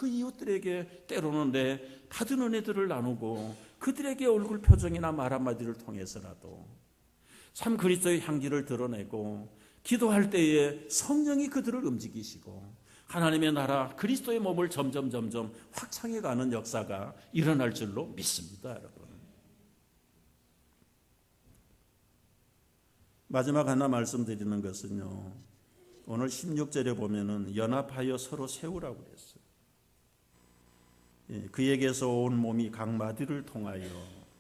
그 이웃들에게 때로는 내 받은 은혜들을 나누고 그들에게 얼굴 표정이나 말 한마디를 통해서라도 참 그리스도의 향기를 드러내고 기도할 때에 성령이 그들을 움직이시고 하나님의 나라 그리스도의 몸을 점점 확장해가는 역사가 일어날 줄로 믿습니다, 여러분. 마지막 하나 말씀드리는 것은요, 오늘 16절에 보면은 연합하여 서로 세우라고 그랬어요. 그에게서 온 몸이 각 마디를 통하여,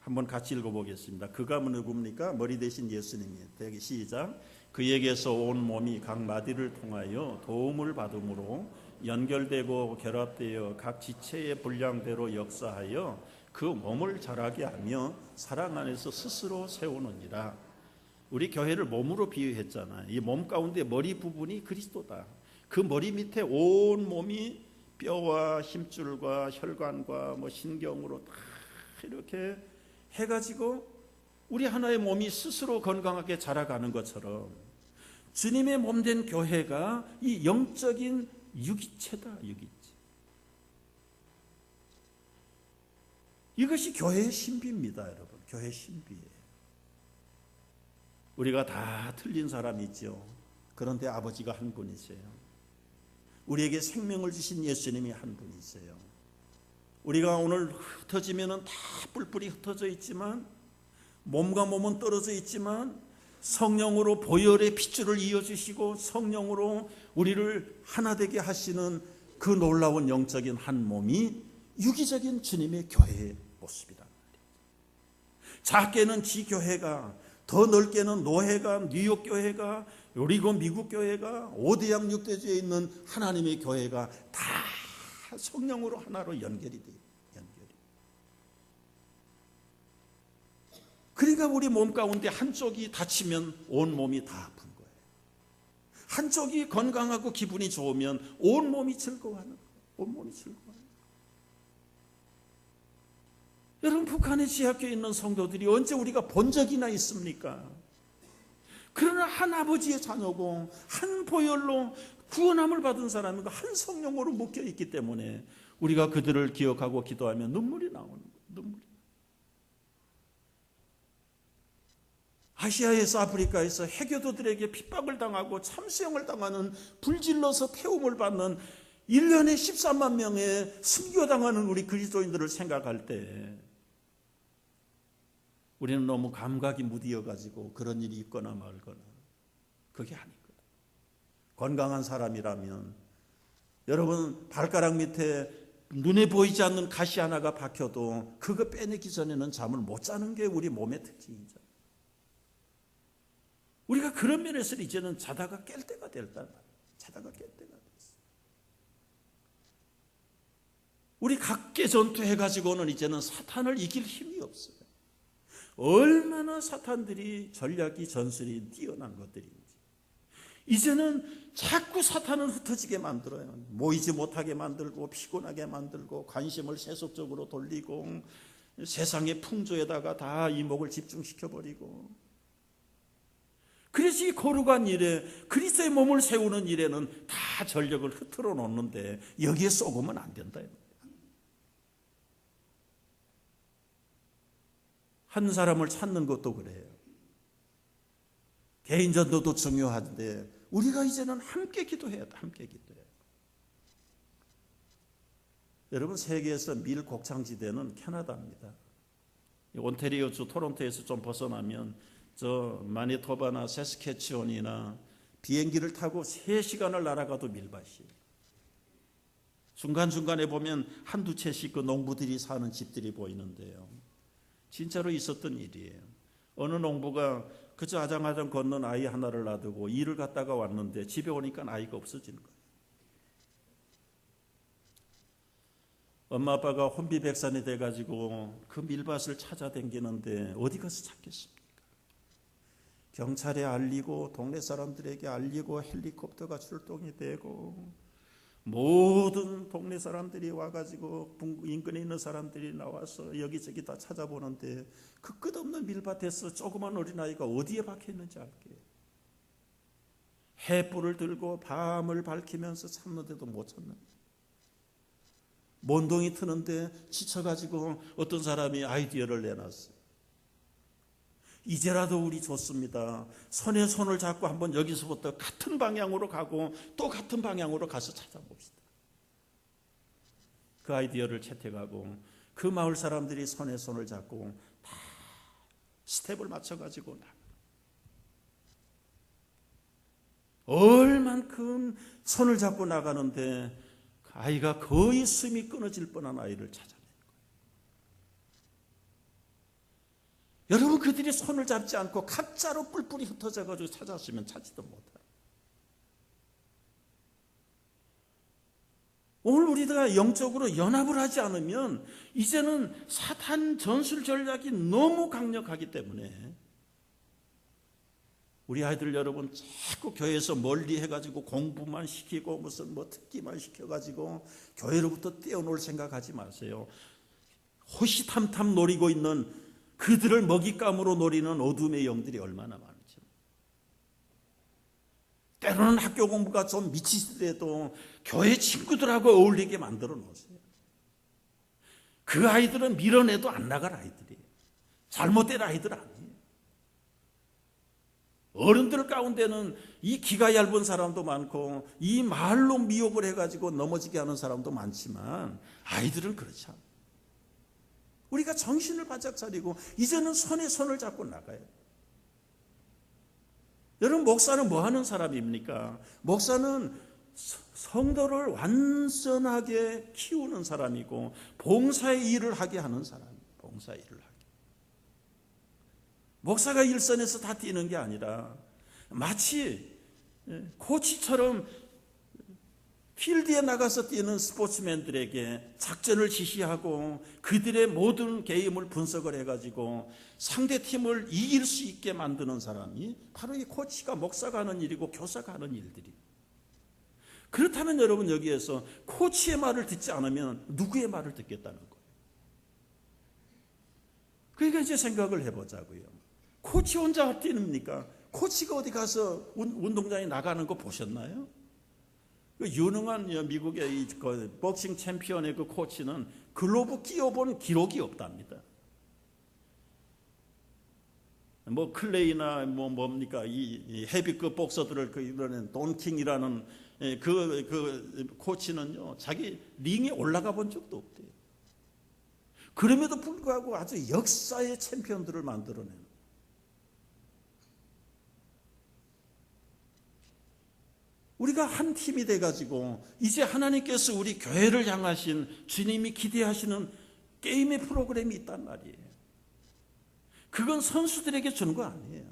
한번 같이 읽어보겠습니다. 그가 누굽니까? 머리 대신 예수님이에요. 시작. 그에게서 온 몸이 각 마디를 통하여 도움을 받음으로 연결되고 결합되어 각 지체의 분량대로 역사하여 그 몸을 자라게 하며 사랑 안에서 스스로 세우느니라. 우리 교회를 몸으로 비유했잖아요. 이 몸 가운데 머리 부분이 그리스도다. 그 머리 밑에 온 몸이 뼈와 힘줄과 혈관과 신경으로 다 이렇게 해가지고 우리 하나의 몸이 스스로 건강하게 자라가는 것처럼 주님의 몸된 교회가 이 영적인 유기체다. 유기체. 이것이 교회의 신비입니다, 여러분. 교회의 신비예요. 우리가 다 틀린 사람이 있죠. 그런데 아버지가 한 분이세요. 우리에게 생명을 주신 예수님이 한 분이세요. 우리가 오늘 흩어지면 다 뿔뿔이 흩어져 있지만, 몸과 몸은 떨어져 있지만 성령으로 보혈의 핏줄을 이어주시고 성령으로 우리를 하나 되게 하시는 그 놀라운 영적인 한 몸이 유기적인 주님의 교회의 모습이란 말이에요. 작게는 지교회가, 더 넓게는 노회가, 뉴욕 교회가, 그리고 미국 교회가, 5대양 6대주에 있는 하나님의 교회가 다 성령으로 하나로 연결이 돼요. 그러니까 우리 몸 가운데 한쪽이 다치면 온 몸이 다 아픈 거예요. 한쪽이 건강하고 기분이 좋으면 온 몸이 즐거워하는 거예요. 온 몸이 즐거워하는 거예요. 여러분, 북한의 지하교에 있는 성도들이 언제 우리가 본 적이나 있습니까? 그러나 한 아버지의 자녀고 한 보혈로 구원함을 받은 사람이고 한 성령으로 묶여 있기 때문에 우리가 그들을 기억하고 기도하면 눈물이 나오는 거예요. 눈물이. 아시아에서 아프리카에서 해교도들에게 핍박을 당하고 참수형을 당하는, 불질러서 태움을 받는 1년에 13만 명의 순교당하는 우리 그리스도인들을 생각할 때 우리는 너무 감각이 무디어가지고 그런 일이 있거나 말거나, 그게 아니거든. 건강한 사람이라면 여러분, 발가락 밑에 눈에 보이지 않는 가시 하나가 박혀도 그거 빼내기 전에는 잠을 못 자는 게 우리 몸의 특징이죠. 우리가 그런 면에서 이제는 자다가 깰 때가 됐단 말이에요. 자다가 깰 때가 됐어요. 우리 각계 전투해가지고는 이제는 사탄을 이길 힘이 없어요. 얼마나 사탄들이 전략이 전술이 뛰어난 것들인지. 이제는 자꾸 사탄을 흩어지게 만들어요. 모이지 못하게 만들고 피곤하게 만들고 관심을 세속적으로 돌리고 세상의 풍조에다가 다 이목을 집중시켜버리고, 그래서 이 거룩한 일에, 그리스도의 몸을 세우는 일에는 다 전력을 흐트러 놓는데 여기에 쏘으면 안 된다. 한 사람을 찾는 것도 그래요. 개인전도도 중요한데 우리가 이제는 함께 기도해야 돼. 함께 기도해야 돼. 여러분, 세계에서 밀 곡창지대는 캐나다입니다. 온태리오주 토론토에서 좀 벗어나면 저 마니토바나 세스케치온이나 비행기를 타고 3시간을 날아가도 밀밭이에요. 중간중간에 보면 한두 채씩 그 농부들이 사는 집들이 보이는데요. 진짜로 있었던 일이에요. 어느 농부가 그저 아장아장 걷는 아이 하나를 놔두고 일을 갔다가 왔는데 집에 오니까 아이가 없어진 거예요. 엄마 아빠가 혼비백산이 돼가지고 그 밀밭을 찾아다니는데 어디 가서 찾겠습니까? 경찰에 알리고 동네 사람들에게 알리고 헬리콥터가 출동이 되고 모든 동네 사람들이 와가지고 인근에 있는 사람들이 나와서 여기저기 다 찾아보는데 그 끝없는 밀밭에서 조그만 어린아이가 어디에 박혀있는지 알게요. 횃불을 들고 밤을 밝히면서 찾는데도 못 찾는. 몬동이 트는데 지쳐가지고 어떤 사람이 아이디어를 내놨어요. 이제라도 우리 좋습니다. 손에 손을 잡고 한번 여기서부터 같은 방향으로 가고 또 같은 방향으로 가서 찾아봅시다. 그 아이디어를 채택하고 그 마을 사람들이 손에 손을 잡고 다 스텝을 맞춰가지고 얼만큼 손을 잡고 나가는데 아이가 거의 숨이 끊어질 뻔한 아이를 찾아낸 거예요. 여러분, 그들이 손을 잡지 않고 각자로 뿔뿔이 흩어져가지고 찾았으면 찾지도 못해요. 오늘 우리가 영적으로 연합을 하지 않으면 이제는 사탄 전술 전략이 너무 강력하기 때문에 우리 아이들 여러분 자꾸 교회에서 멀리 해가지고 공부만 시키고 무슨 특기만 시켜가지고 교회로부터 떼어놓을 생각하지 마세요. 호시탐탐 노리고 있는 그들을 먹잇감으로 노리는 어둠의 영들이 얼마나 많은지. 때로는 학교 공부가 좀 미치더라도 교회 친구들하고 어울리게 만들어 놓으세요. 그 아이들은 밀어내도 안 나갈 아이들이에요. 잘못된 아이들 아니에요. 어른들 가운데는 이 기가 얇은 사람도 많고 이 말로 미혹을 해가지고 넘어지게 하는 사람도 많지만 아이들은 그렇지 않아요. 우리가 정신을 바짝 차리고 이제는 손에 손을 잡고 나가요. 여러분, 목사는 뭐 하는 사람입니까? 목사는 성도를 완전하게 키우는 사람이고 봉사의 일을 하게 하는 사람이에요. 봉사의 일을 하게. 목사가 일선에서 다 뛰는 게 아니라 마치 코치처럼 필드에 나가서 뛰는 스포츠맨들에게 작전을 지시하고 그들의 모든 게임을 분석을 해가지고 상대팀을 이길 수 있게 만드는 사람이 바로 이 코치가, 목사가 하는 일이고 교사가 하는 일들이. 그렇다면 여러분, 여기에서 코치의 말을 듣지 않으면 누구의 말을 듣겠다는 거예요. 그러니까 이제 생각을 해보자고요. 코치 혼자 뛰습니까? 코치가 어디 가서 운동장에 나가는 거 보셨나요? 그 유능한 미국의 이 복싱 챔피언의 그 코치는 글로브 끼워본 기록이 없답니다. 뭐 클레이나 뭡니까 이 헤비급 복서들을 그 이번에 돈킹이라는 그 코치는요, 자기 링에 올라가 본 적도 없대요. 그럼에도 불구하고 아주 역사의 챔피언들을 만들어내는. 우리가 한 팀이 돼가지고 이제 하나님께서 우리 교회를 향하신 주님이 기대하시는 게임의 프로그램이 있단 말이에요. 그건 선수들에게 주는 거 아니에요.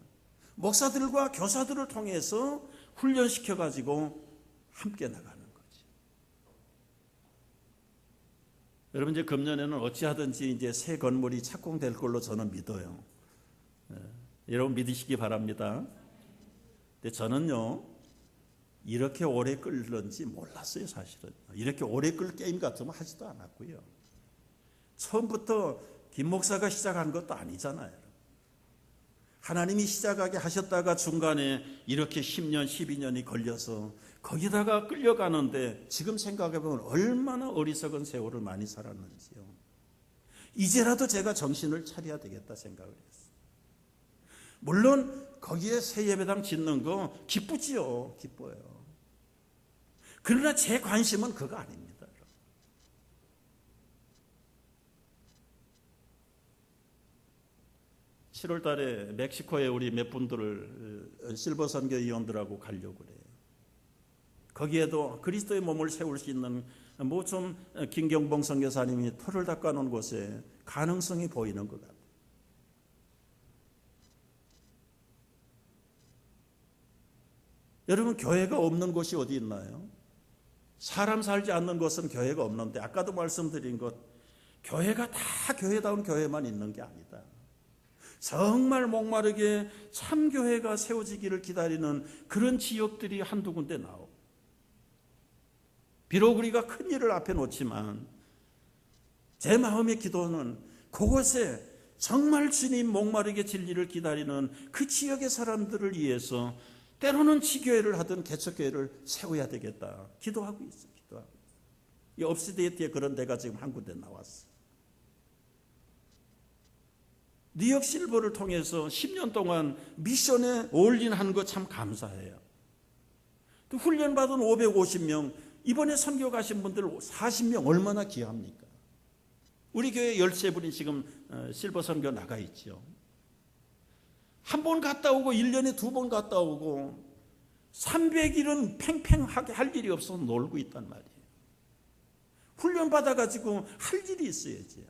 목사들과 교사들을 통해서 훈련시켜가지고 함께 나가는 거지. 여러분, 이제 금년에는 어찌하든지 이제 새 건물이 착공될 걸로 저는 믿어요. 여러분 믿으시기 바랍니다. 근데 저는요, 이렇게 오래 끌는지 몰랐어요. 사실은 이렇게 오래 끌 게임 같은 거 하지도 않았고요. 처음부터 김 목사가 시작한 것도 아니잖아요. 하나님이 시작하게 하셨다가 중간에 이렇게 10년 12년이 걸려서 거기다가 끌려가는데 지금 생각해보면 얼마나 어리석은 세월을 많이 살았는지요. 이제라도 제가 정신을 차려야 되겠다 생각을 했어요. 물론 거기에 새 예배당 짓는 거 기쁘지요. 기뻐요. 그러나 제 관심은 그거 아닙니다. 7월 달에 멕시코에 우리 몇 분들을 실버 선교 위원들하고 가려고 그래요. 거기에도 그리스도의 몸을 세울 수 있는 뭐 좀 김경봉 선교사님이 털을 닦아놓은 곳에 가능성이 보이는 것 같아요. 여러분, 교회가 없는 곳이 어디 있나요? 사람 살지 않는 곳은 교회가 없는데, 아까도 말씀드린 것, 교회가 다 교회다운 교회만 있는 게 아니다. 정말 목마르게 참교회가 세워지기를 기다리는 그런 지역들이 한두 군데 나오고, 비록 우리가 큰 일을 앞에 놓지만 제 마음의 기도는 그곳에 정말 주님 목마르게 진리를 기다리는 그 지역의 사람들을 위해서 때로는 지교회를 하든 개척교회를 세워야 되겠다 기도하고 있어요. 기도하고 있어요. 이 업스테이트에 그런 데가 지금 한 군데 나왔어. 뉴욕 실버를 통해서 10년 동안 미션에 올인하는 거 참 감사해요. 또 훈련받은 550명, 이번에 선교 가신 분들 40명 얼마나 귀합니까? 우리 교회 13분이 지금 실버 선교 나가 있죠. 한 번 갔다 오고 1년에 2번 갔다 오고 300일은 팽팽하게 할 일이 없어서 놀고 있단 말이에요. 훈련 받아가지고 할 일이 있어야죠.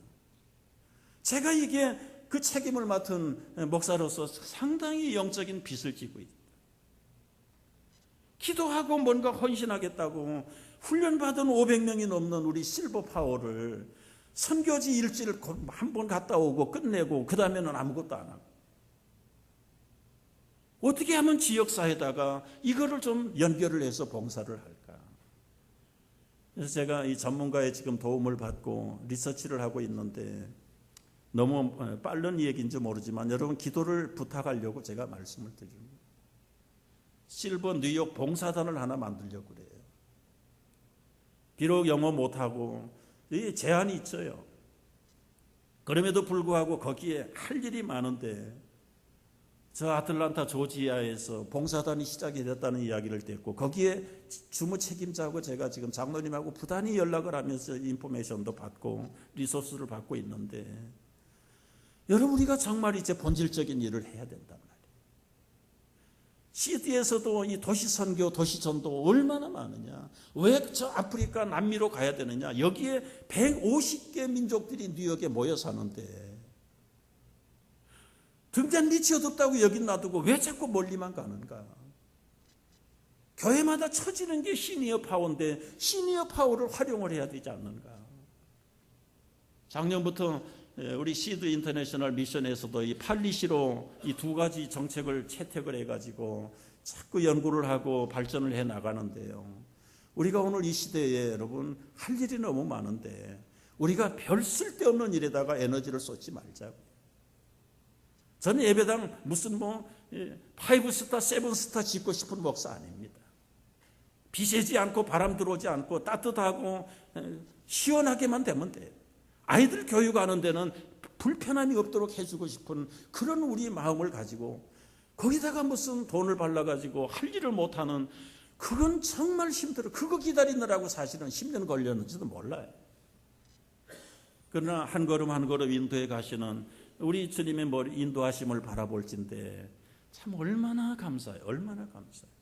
제가 이게 그 책임을 맡은 목사로서 상당히 영적인 빚을 지고 있다. 기도하고 뭔가 헌신하겠다고 훈련받은 500명이 넘는 우리 실버 파워를 선교지 일주일 한 번 갔다 오고 끝내고 그 다음에는 아무것도 안 하고, 어떻게 하면 지역사회에다가 이거를 좀 연결을 해서 봉사를 할까? 그래서 제가 이 전문가의 지금 도움을 받고 리서치를 하고 있는데, 너무 빠른 얘기인지 모르지만 여러분 기도를 부탁하려고 제가 말씀을 드립니다. 실버 뉴욕 봉사단을 하나 만들려고 그래요. 비록 영어 못하고 제한이 있어요. 그럼에도 불구하고 거기에 할 일이 많은데, 저 아틀란타 조지아에서 봉사단이 시작이 됐다는 이야기를 듣고 거기에 주무 책임자하고 제가 지금 장로님하고 부단히 연락을 하면서 인포메이션도 받고 리소스를 받고 있는데, 여러분 우리가 정말 이제 본질적인 일을 해야 된단 말이에요. 시드에서도 이 도시선교, 도시전도 얼마나 많으냐. 왜 저 아프리카 남미로 가야 되느냐. 여기에 150개 민족들이 뉴욕에 모여 사는데 등잔 밑이 어둡다고 여긴 놔두고 왜 자꾸 멀리만 가는가. 교회마다 처지는 게 시니어 파워인데 시니어 파워를 활용을 해야 되지 않는가. 작년부터 우리 시드 인터내셔널 미션에서도 이 팔리시로 이 두 가지 정책을 채택을 해가지고 자꾸 연구를 하고 발전을 해 나가는데요. 우리가 오늘 이 시대에 여러분 할 일이 너무 많은데 우리가 별 쓸데없는 일에다가 에너지를 쏟지 말자고. 저는 예배당 무슨 5스타, 7스타 짓고 싶은 목사 아닙니다. 비 새지 않고 바람 들어오지 않고 따뜻하고 시원하게만 되면 돼요. 아이들 교육하는 데는 불편함이 없도록 해주고 싶은 그런 우리 마음을 가지고 거기다가 무슨 돈을 발라가지고 할 일을 못하는, 그건 정말 힘들어. 그거 기다리느라고 사실은 10년 걸렸는지도 몰라요. 그러나 한 걸음 한 걸음 인도에 가시는 우리 주님의 인도하심을 바라볼진데 참 얼마나 감사해요. 얼마나 감사해요.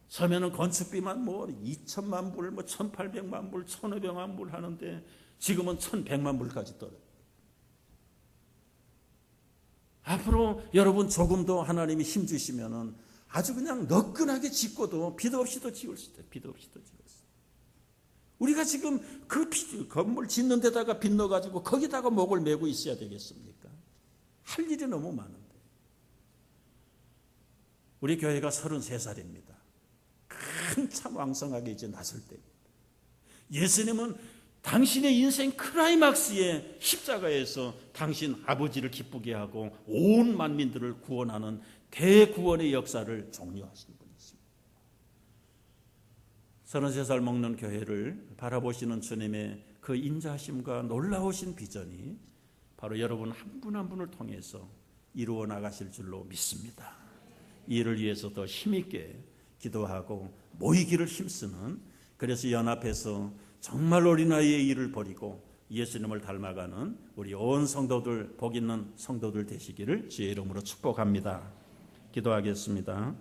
처음에는 건축비만 2천만 불, 1,800만 불, 1,500만 불 하는데 지금은 1,100만 불까지 떨어요. 앞으로 여러분 조금 더 하나님이 힘 주시면은 아주 그냥 너끈하게 짓고도 빚 없이도 지을 수 있어요. 빚 없이도 지을 수 있어요. 우리가 지금 그 건물 짓는 데다가 빚 넣어가지고 거기다가 목을 메고 있어야 되겠습니까? 할 일이 너무 많은데. 우리 교회가 33살입니다. 한참 왕성하게 이제 나설 때입니다. 예수님은 당신의 인생 클라이막스의 십자가에서 당신 아버지를 기쁘게 하고 온 만민들을 구원하는 대구원의 역사를 종료하신 분이십니다. 33살 먹는 교회를 바라보시는 주님의 그 인자하심과 놀라우신 비전이 바로 여러분 한 분 한 분을 통해서 이루어 나가실 줄로 믿습니다. 이 일을 위해서 더 힘있게 기도하고 모이기를 힘쓰는, 그래서 연합해서 정말 어린아이의 일을 버리고 예수님을 닮아가는 우리 온 성도들, 복 있는 성도들 되시기를 주의 이름으로 축복합니다. 기도하겠습니다.